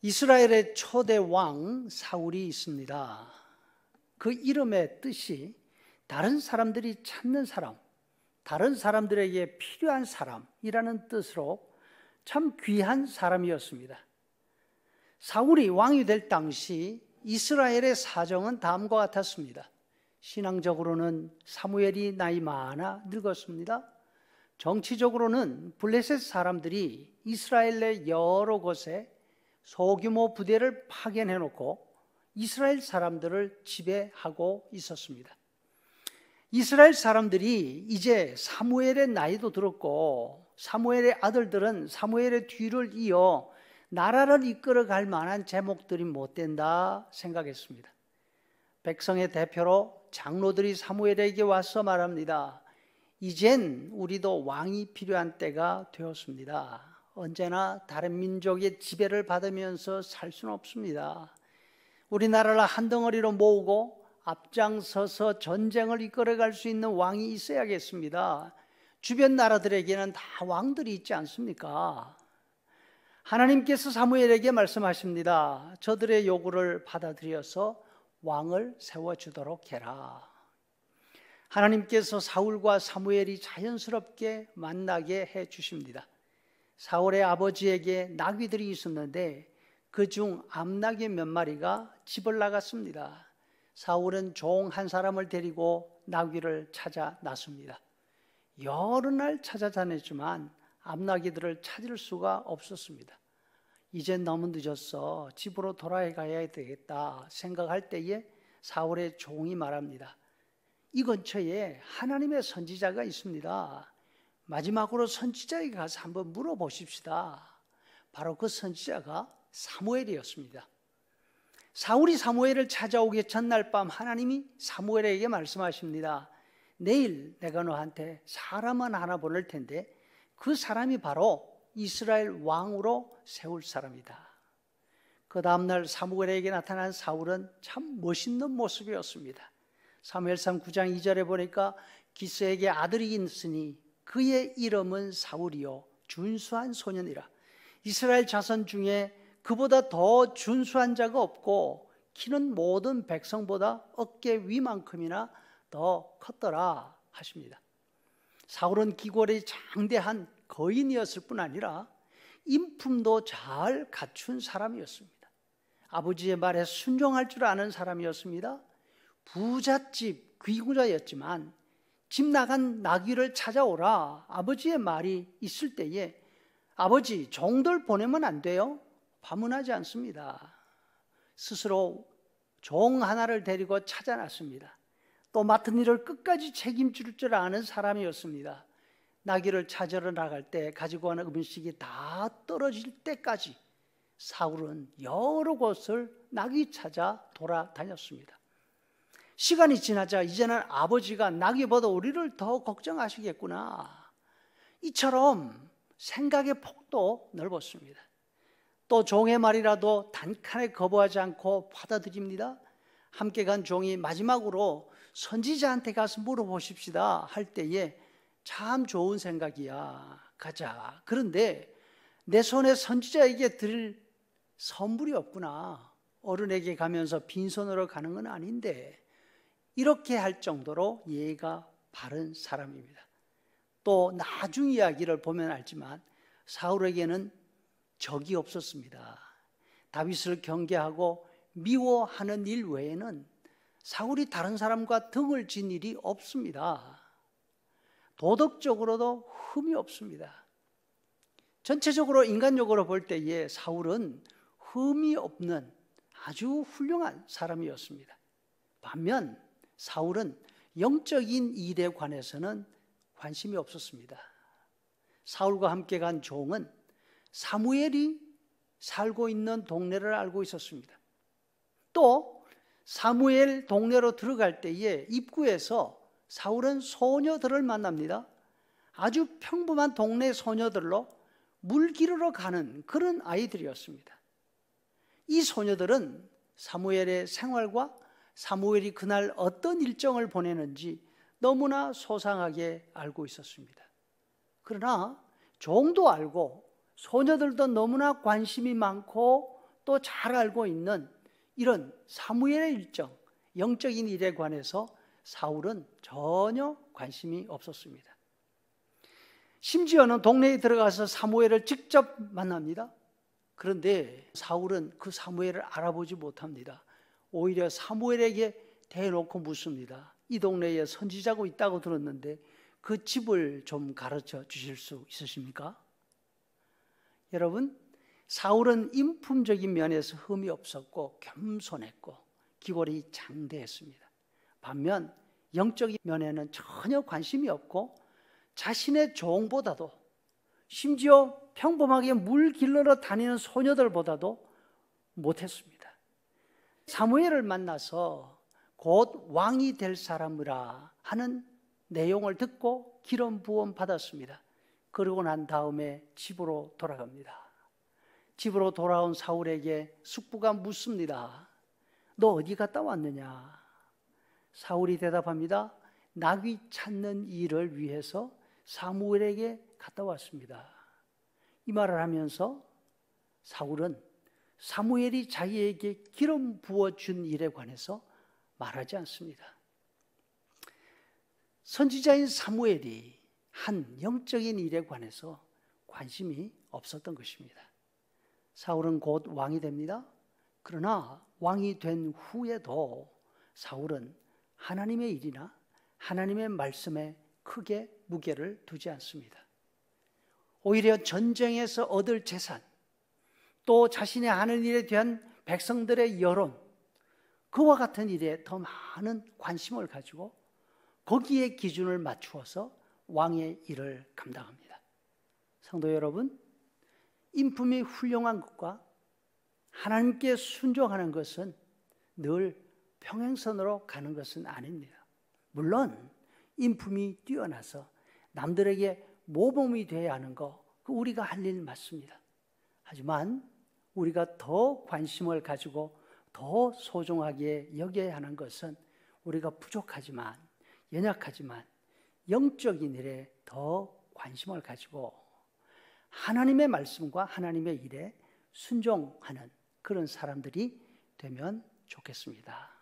이스라엘의 초대 왕 사울이 있습니다. 그 이름의 뜻이 다른 사람들이 찾는 사람, 다른 사람들에게 필요한 사람이라는 뜻으로 참 귀한 사람이었습니다. 사울이 왕이 될 당시 이스라엘의 사정은 다음과 같았습니다. 신앙적으로는 사무엘이 나이 많아 늙었습니다. 정치적으로는 블레셋 사람들이 이스라엘 내 여러 곳에 소규모 부대를 파견해 놓고 이스라엘 사람들을 지배하고 있었습니다. 이스라엘 사람들이 이제 사무엘의 나이도 들었고 사무엘의 아들들은 사무엘의 뒤를 이어 나라를 이끌어갈 만한 제목들이 못 된다 생각했습니다. 백성의 대표로 장로들이 사무엘에게 와서 말합니다. 이젠 우리도 왕이 필요한 때가 되었습니다. 언제나 다른 민족의 지배를 받으면서 살 수는 없습니다. 우리나라를 한 덩어리로 모으고 앞장서서 전쟁을 이끌어갈 수 있는 왕이 있어야겠습니다. 주변 나라들에게는 다 왕들이 있지 않습니까? 하나님께서 사무엘에게 말씀하십니다. 저들의 요구를 받아들여서 왕을 세워주도록 해라. 하나님께서 사울과 사무엘이 자연스럽게 만나게 해 주십니다. 사울의 아버지에게 나귀들이 있었는데 그중 암나귀 몇 마리가 집을 나갔습니다. 사울은 종 한 사람을 데리고 나귀를 찾아 나섭니다. 여러 날 찾아다녔지만 암나귀들을 찾을 수가 없었습니다. 이젠 너무 늦었어. 집으로 돌아가야 되겠다 생각할 때에 사울의 종이 말합니다. 이 근처에 하나님의 선지자가 있습니다. 마지막으로 선지자에게 가서 한번 물어보십시다. 바로 그 선지자가 사무엘이었습니다. 사울이 사무엘을 찾아오기 전날 밤 하나님이 사무엘에게 말씀하십니다. 내일 내가 너한테 사람은 하나 보낼 텐데 그 사람이 바로 이스라엘 왕으로 세울 사람이다. 그 다음날 사무엘에게 나타난 사울은 참 멋있는 모습이었습니다. 사무엘상 9장 2절에 보니까 기스에게 아들이 있으니 그의 이름은 사울이요 준수한 소년이라. 이스라엘 자손 중에 그보다 더 준수한 자가 없고 키는 모든 백성보다 어깨 위만큼이나 더 컸더라 하십니다. 사울은 기골이 장대한 거인이었을 뿐 아니라 인품도 잘 갖춘 사람이었습니다. 아버지의 말에 순종할 줄 아는 사람이었습니다. 부잣집 귀부자였지만 집 나간 나귀를 찾아오라 아버지의 말이 있을 때에 아버지 종들 보내면 안 돼요? 반문하지 않습니다. 스스로 종 하나를 데리고 찾아 났습니다. 또 맡은 일을 끝까지 책임질 줄 아는 사람이었습니다. 나귀를 찾으러 나갈 때 가지고 가는 음식이 다 떨어질 때까지 사울은 여러 곳을 나귀 찾아 돌아다녔습니다. 시간이 지나자 이제는 아버지가 나귀보다 우리를 더 걱정하시겠구나. 이처럼 생각의 폭도 넓었습니다. 또 종의 말이라도 단칸에 거부하지 않고 받아들입니다. 함께 간 종이 마지막으로 선지자한테 가서 물어보십시다 할 때에 참 좋은 생각이야. 가자. 그런데 내 손에 선지자에게 드릴 선물이 없구나. 어른에게 가면서 빈손으로 가는 건 아닌데 이렇게 할 정도로 예의가 바른 사람입니다. 또 나중 이야기를 보면 알지만 사울에게는 적이 없었습니다. 다윗을 경계하고 미워하는 일 외에는 사울이 다른 사람과 등을 진 일이 없습니다. 도덕적으로도 흠이 없습니다. 전체적으로 인간적으로 볼 때에 사울은 흠이 없는 아주 훌륭한 사람이었습니다. 반면 사울은 영적인 일에 관해서는 관심이 없었습니다. 사울과 함께 간 종은 사무엘이 살고 있는 동네를 알고 있었습니다. 또 사무엘 동네로 들어갈 때에 입구에서 사울은 소녀들을 만납니다. 아주 평범한 동네 소녀들로 물 기르러 가는 그런 아이들이었습니다. 이 소녀들은 사무엘의 생활과 사무엘이 그날 어떤 일정을 보내는지 너무나 소상하게 알고 있었습니다. 그러나 종도 알고 소녀들도 너무나 관심이 많고 또 잘 알고 있는 이런 사무엘의 일정, 영적인 일에 관해서 사울은 전혀 관심이 없었습니다. 심지어는 동네에 들어가서 사무엘을 직접 만납니다. 그런데 사울은 그 사무엘을 알아보지 못합니다. 오히려 사무엘에게 대놓고 묻습니다. 이 동네에 선지자가 있다고 들었는데 그 집을 좀 가르쳐 주실 수 있으십니까? 여러분, 사울은 인품적인 면에서 흠이 없었고 겸손했고 기골이 장대했습니다. 반면 영적인 면에는 전혀 관심이 없고 자신의 종보다도, 심지어 평범하게 물 길러러 다니는 소녀들보다도 못했습니다. 사무엘을 만나서 곧 왕이 될 사람이라 하는 내용을 듣고 기름 부음 받았습니다. 그러고 난 다음에 집으로 돌아갑니다. 집으로 돌아온 사울에게 숙부가 묻습니다. 너 어디 갔다 왔느냐? 사울이 대답합니다. 나귀 찾는 일을 위해서 사무엘에게 갔다 왔습니다. 이 말을 하면서 사울은 사무엘이 자기에게 기름 부어준 일에 관해서 말하지 않습니다. 선지자인 사무엘이 한 영적인 일에 관해서 관심이 없었던 것입니다. 사울은 곧 왕이 됩니다. 그러나 왕이 된 후에도 사울은 하나님의 일이나 하나님의 말씀에 크게 무게를 두지 않습니다. 오히려 전쟁에서 얻을 재산, 또 자신의 하는 일에 대한 백성들의 여론, 그와 같은 일에 더 많은 관심을 가지고 거기에 기준을 맞추어서 왕의 일을 감당합니다. 성도 여러분, 인품이 훌륭한 것과 하나님께 순종하는 것은 늘 평행선으로 가는 것은 아닙니다. 물론 인품이 뛰어나서 남들에게 모범이 되어야 하는 거, 그 우리가 할 일 맞습니다. 하지만 우리가 더 관심을 가지고 더 소중하게 여겨야 하는 것은 우리가 부족하지만, 연약하지만 영적인 일에 더 관심을 가지고 하나님의 말씀과 하나님의 일에 순종하는 그런 사람들이 되면 좋겠습니다.